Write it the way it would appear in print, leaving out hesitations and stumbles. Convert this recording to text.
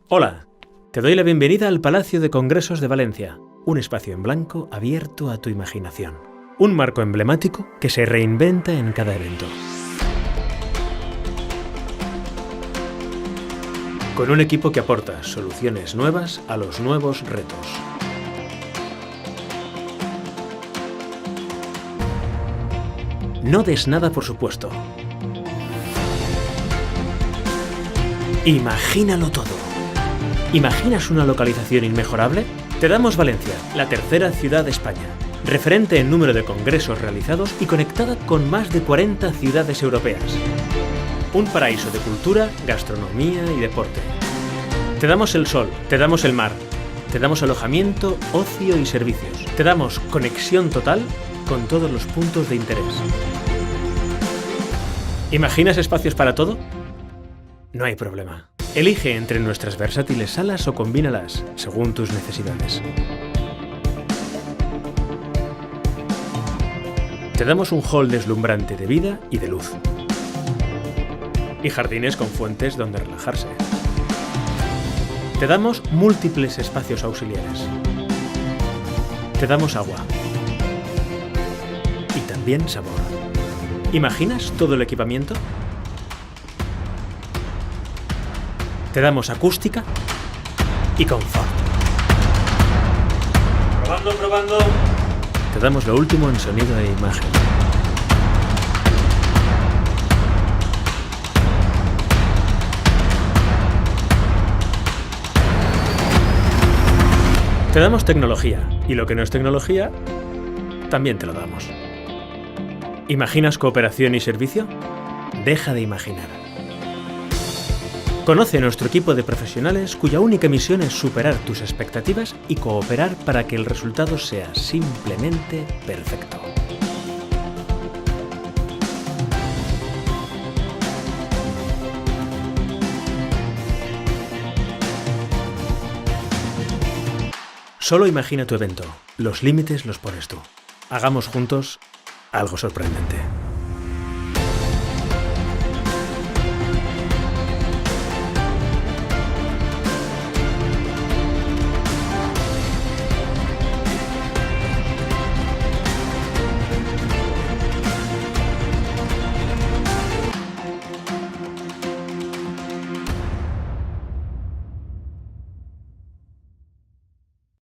Hola, te doy la bienvenida al Palacio de Congresos de Valencia, un espacio en blanco abierto a tu imaginación. Un marco emblemático que se reinventa en cada evento. Con un equipo que aporta soluciones nuevas a los nuevos retos. No des nada por supuesto. Imagínalo todo. ¿Imaginas una localización inmejorable? Te damos Valencia, la tercera ciudad de España, referente en número de congresos realizados y conectada con más de 40 ciudades europeas. Un paraíso de cultura, gastronomía y deporte. Te damos el sol, te damos el mar, te damos alojamiento, ocio y servicios. Te damos conexión total con todos los puntos de interés. ¿Imaginas espacios para todo? No hay problema. Elige entre nuestras versátiles salas o combínalas según tus necesidades. Te damos un hall deslumbrante de vida y de luz. Y jardines con fuentes donde relajarse. Te damos múltiples espacios auxiliares. Te damos agua. Y también sabor. ¿Imaginas todo el equipamiento? Te damos acústica y confort. Probando. Te damos lo último en sonido e imagen. Te damos tecnología, y lo que no es tecnología, también te lo damos. ¿Imaginas cooperación y servicio? Deja de imaginar. Conoce a nuestro equipo de profesionales cuya única misión es superar tus expectativas y cooperar para que el resultado sea simplemente perfecto. Solo imagina tu evento. Los límites los pones tú. Hagamos juntos algo sorprendente.